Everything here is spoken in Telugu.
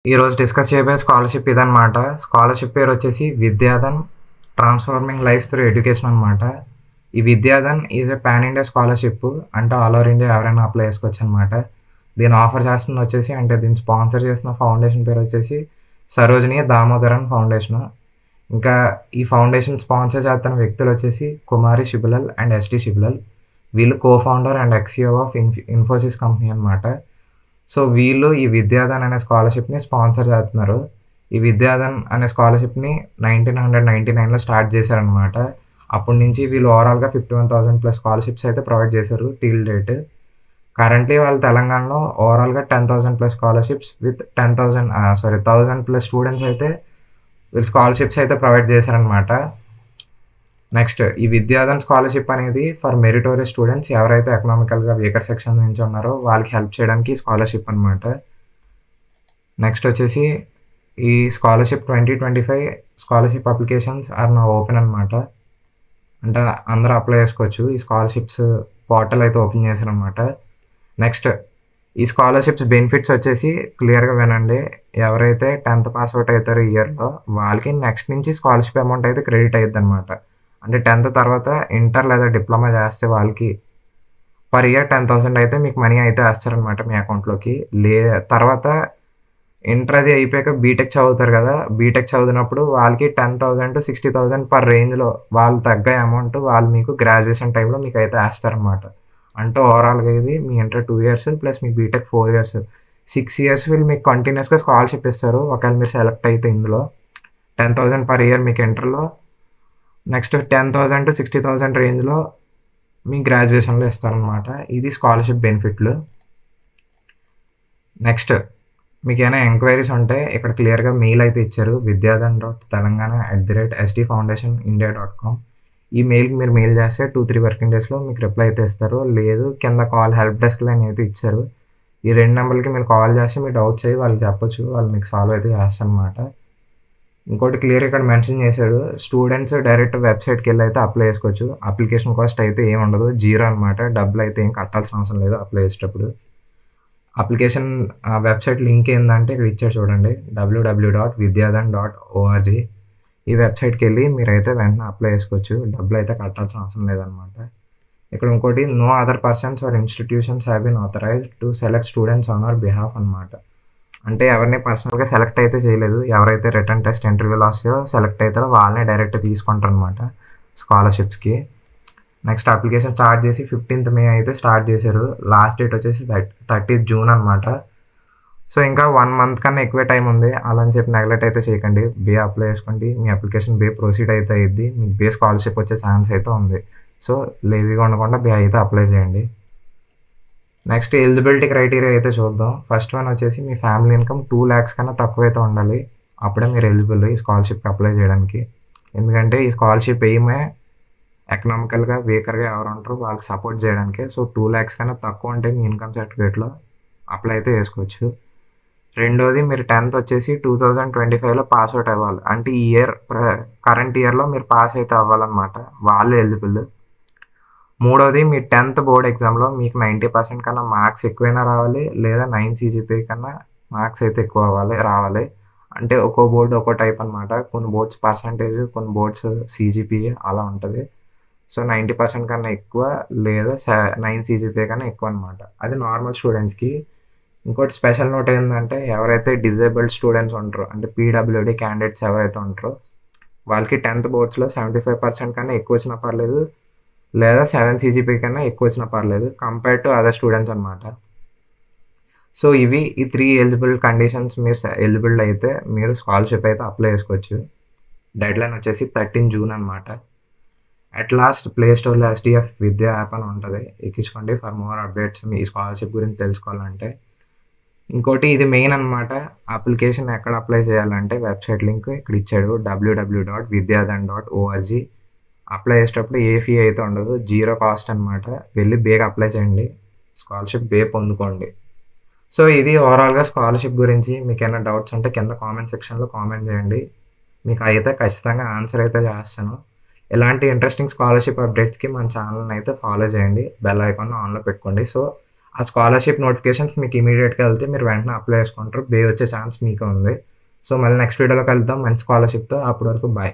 ఈరోజు డిస్కస్ చేయబోయే స్కాలర్షిప్ ఇదనమాట. స్కాలర్షిప్ పేరు వచ్చేసి Vidyadhan transforming lives through education అనమాట. ఈ Vidyadhan is a pan India scholarship. అంటే ఆల్ ఓవర్ ఇండియా ఎవరైనా అప్లై చేసుకోవచ్చు అనమాట. దీన్ని ఆఫర్ చేస్తుంది వచ్చేసి దీన్ని స్పాన్సర్ చేసిన ఫౌండేషన్ పేరు వచ్చేసి సరోజిని దామోదరన్ ఫౌండేషన్. ఇంకా ఈ ఫౌండేషన్ స్పాన్సర్ చేస్తున్న వ్యక్తులు వచ్చేసి కుమారి శిబులల్ అండ్ ఎస్టీ శిబులల్. వీళ్ళు co founder and XEO of Infosys company అనమాట. సో వీళ్ళు ఈ విద్యాధన్ అనే స్కాలర్షిప్ని స్పాన్సర్ చేస్తున్నారు. ఈ విద్యాధన్ అనే స్కాలర్షిప్ని 1999లో స్టార్ట్ చేశారనమాట. అప్పటి నుంచి వీళ్ళు ఓవరాల్గా 51,000+ స్కాలర్షిప్స్ అయితే ప్రొవైడ్ చేశారు టిల్ డేట్. కరెంట్లీ వాళ్ళు తెలంగాణలో ఓవరాల్గా 10,000+ స్కాలర్షిప్స్ విత్ 1,000+ స్టూడెంట్స్ అయితే వీళ్ళు స్కాలర్షిప్స్ అయితే ప్రొవైడ్ చేశారనమాట. నెక్స్ట్ ఈ విద్యాధన్ స్కాలర్షిప్ అనేది ఫర్ మెరిటోరియస్ స్టూడెంట్స్, ఎవరైతే ఎకనామికల్గా వీకర్ సెక్షన్ నుంచి ఉన్నారో వాళ్ళకి హెల్ప్ చేయడానికి స్కాలర్షిప్ అనమాట. నెక్స్ట్ వచ్చేసి ఈ స్కాలర్షిప్ 2025 స్కాలర్షిప్ అప్లికేషన్స్ ఆర్ నా ఓపెన్ అనమాట. అంటే అందరూ అప్లై చేసుకోవచ్చు. ఈ స్కాలర్షిప్స్ పోర్టల్ అయితే ఓపెన్ చేశారనమాట. నెక్స్ట్ ఈ స్కాలర్షిప్స్ బెనిఫిట్స్ వచ్చేసి క్లియర్గా వినండి. ఎవరైతే 10th పాస్ అవుట్ అవుతారో ఇయర్లో వాళ్ళకి నెక్స్ట్ నుంచి స్కాలర్షిప్ అమౌంట్ అయితే క్రెడిట్ అయ్యిద్ది అనమాట. అంటే 10th తర్వాత ఇంటర్ లేదా డిప్లొమా చేస్తే వాళ్ళకి పర్ ఇయర్ 10,000 అయితే మీకు మనీ అయితే వేస్తారనమాట మీ అకౌంట్లోకి. తర్వాత ఇంటర్ అది అయిపోయాక బీటెక్ చదువుతారు కదా, బీటెక్ చదివినప్పుడు వాళ్ళకి 10,000 to 60,000 పర్ రేంజ్లో వాళ్ళు తగ్గ అమౌంట్ వాళ్ళు మీకు గ్రాడ్యుయేషన్ టైంలో మీకు అయితే వేస్తారనమాట. అంటే ఓవరాల్గా ఇది మీ ఇంటర్ 2 years ప్లస్ మీ బీటెక్ 4 years, 6 years వీళ్ళు మీకు కంటిన్యూస్గా స్కాలర్షిప్ ఇస్తారు. ఒకవేళ మీరు సెలెక్ట్ అయితే ఇందులో 10,000 పర్ ఇయర్ మీకు ఇంటర్లో, నెక్స్ట్ 10,000 to 60,000 రేంజ్లో మీ గ్రాడ్యుయేషన్లో ఇస్తారనమాట. ఇది స్కాలర్షిప్ బెనిఫిట్లు. నెక్స్ట్ మీకు ఏమైనా ఎంక్వైరీస్ ఉంటే ఇక్కడ క్లియర్గా మెయిల్ అయితే ఇచ్చారు, vidyadhan.telangana@sdfoundationindia.com. ఈ మెయిల్కి మీరు మెయిల్ చేస్తే 2-3 వర్కింగ్ డేస్లో మీకు రిప్లై అయితే ఇస్తారు. లేదు కింద కాల్ హెల్ప్ డెస్క్ లైన్ అయితే ఇచ్చారు. ఈ 2 నెంబర్లకి మీరు కాల్ చేసి మీ డౌట్స్ అయ్యి వాళ్ళకి చెప్పొచ్చు, వాళ్ళు మీకు సాల్వ్ అయితే చేస్తారనమాట. ఇంకోటి క్లియర్ ఇక్కడ మెన్షన్ చేశాడు, స్టూడెంట్స్ డైరెక్ట్ వెబ్సైట్కి వెళ్ళి అయితే అప్లై చేసుకోవచ్చు. అప్లికేషన్ కాస్ట్ అయితే ఏమి ఉండదు, 0 అనమాట. డబ్బులు అయితే ఏం కట్టాల్సిన అవసరం లేదు అప్లై చేసేటప్పుడు. అప్లికేషన్ వెబ్సైట్ లింక్ ఏంటంటే ఇక్కడ ఇచ్చారు చూడండి, www.vidyadhan.org. ఈ వెబ్సైట్కి వెళ్ళి మీరైతే వెంటనే అప్లై చేసుకోవచ్చు, డబ్బులు అయితే కట్టాల్సిన అవసరం లేదనమాట. ఇక్కడ ఇంకోటి, no other persons or institutions have been authorised to select students on our behalf అనమాట. అంటే ఎవరిని పర్సనల్గా సెలెక్ట్ అయితే చేయలేదు, ఎవరైతే రిటర్న్ టెస్ట్ ఇంటర్వ్యూలో వస్తాయో సెలెక్ట్ అవుతారో వాళ్ళనే డైరెక్ట్ తీసుకుంటారు అనమాట స్కాలర్షిప్స్కి. నెక్స్ట్ అప్లికేషన్ స్టార్ట్ చేసి 15th May అయితే స్టార్ట్ చేశారు. లాస్ట్ డేట్ వచ్చేసి 30th June అనమాట. సో ఇంకా 1 month కన్నా ఎక్కువ టైం ఉంది. అలా అని చెప్పి నెగ్లెక్ట్ అయితే చేయకండి, బే అప్లై చేసుకోండి. మీ అప్లికేషన్ బే ప్రొసీడ్ అయితే అయ్యిద్ది, మీకు బే స్కాలర్షిప్ వచ్చే ఛాన్స్ అయితే ఉంది. సో లేజీగా ఉండకుండా బే అయితే అప్లై చేయండి. నెక్స్ట్ ఎలిజిబిలిటీ క్రైటీరియా అయితే చూద్దాం. ఫస్ట్ వన్ వచ్చేసి మీ ఫ్యామిలీ ఇన్కమ్ 2 lakhs కన్నా తక్కువ అయితే ఉండాలి, అప్పుడే మీరు ఎలిజిబుల్ ఈ స్కాలర్షిప్కి అప్లై చేయడానికి. ఎందుకంటే ఈ స్కాలర్షిప్ ఎయిమే ఎకనామికల్గా వీకర్గా ఎవరు ఉంటారో వాళ్ళకి సపోర్ట్ చేయడానికి. సో 2 lakhs కన్నా తక్కువ ఉంటే మీ ఇన్కమ్ సర్టిఫికేట్లో అప్లై అయితే చేసుకోవచ్చు. రెండోది, మీరు 10th వచ్చేసి 2025లో పాస్ అవుట్ అవ్వాలి. అంటే ఈ ఇయర్ కరెంట్ ఇయర్లో మీరు పాస్ అయితే అవ్వాలన్నమాట, వాళ్ళు ఎలిజిబుల్. మూడోది, మీ 10th బోర్డ్ ఎగ్జామ్లో మీకు 90% కన్నా మార్క్స్ ఎక్కువైనా రావాలి, లేదా 9 CGPA కన్నా మార్క్స్ అయితే ఎక్కువ రావాలి. అంటే ఒక్కో బోర్డు ఒక్కో టైప్ అనమాట. కొన్ని బోర్డ్స్ పర్సంటేజ్, కొన్ని బోర్డ్స్ CGPA అలా ఉంటుంది. సో 90% కన్నా ఎక్కువ లేదా 9 CGPA కన్నా ఎక్కువ అనమాట. అది నార్మల్ స్టూడెంట్స్కి. ఇంకోటి స్పెషల్ నోట్ ఏంటంటే, ఎవరైతే డిజేబుల్డ్ స్టూడెంట్స్ ఉంటారో, అంటే PWD క్యాండిడేట్స్ ఎవరైతే ఉంటారో వాళ్ళకి 10th బోర్డ్స్లో 75% కన్నా ఎక్కువ వచ్చినా పర్లేదు, లేదా 7 CGPA కన్నా ఎక్కువ వచ్చినా పర్లేదు కంపేర్ టు అదర్ స్టూడెంట్స్ అనమాట. సో ఇవి ఈ 3 ఎలిజిబుల్ కండిషన్స్. మీరు ఎలిజిబుల్ అయితే మీరు స్కాలర్షిప్ అయితే అప్లై చేసుకోవచ్చు. డెడ్ లైన్ వచ్చేసి 13 June అనమాట. అట్ లాస్ట్ ప్లే స్టోర్లో SDF విద్యా యాప్ అని ఉంటుంది, ఎక్కించుకోండి ఫర్ మోర్ అప్డేట్స్ మీ స్కాలర్షిప్ గురించి తెలుసుకోవాలంటే. ఇంకోటి ఇది మెయిన్ అనమాట, అప్లికేషన్ ఎక్కడ అప్లై చేయాలంటే వెబ్సైట్ లింక్ ఇక్కడ ఇచ్చాడు, www.vidyadhan.org. అప్లై చేసేటప్పుడు ఏ ఫీ అయితే ఉండదు, 0 కాస్ట్ అనమాట. వెళ్ళి బేగా అప్లై చేయండి, స్కాలర్షిప్ బే పొందుకోండి. సో ఇది ఓవరాల్గా స్కాలర్షిప్ గురించి. మీకు ఏమైనా డౌట్స్ ఉంటే కింద కామెంట్ సెక్షన్లో కామెంట్ చేయండి, మీకు అయితే ఖచ్చితంగా ఆన్సర్ అయితే చేస్తాను. ఇలాంటి ఇంట్రెస్టింగ్ స్కాలర్షిప్ అప్డేట్స్కి మన ఛానల్ని అయితే ఫాలో చేయండి, బెల్ ఐకాన్ ఆన్లో పెట్టుకోండి. సో ఆ స్కాలర్షిప్ నోటిఫికేషన్స్ మీకు ఇమీడియట్గా వెళ్తే మీరు వెంటనే అప్లై చేసుకుంటారు. బే వచ్చే ఛాన్స్ మీకు ఉంది. సో మళ్ళీ నెక్స్ట్ వీడియోలో కలుద్దాం మంచి స్కాలర్షిప్తో. అప్పటి వరకు బాయ్.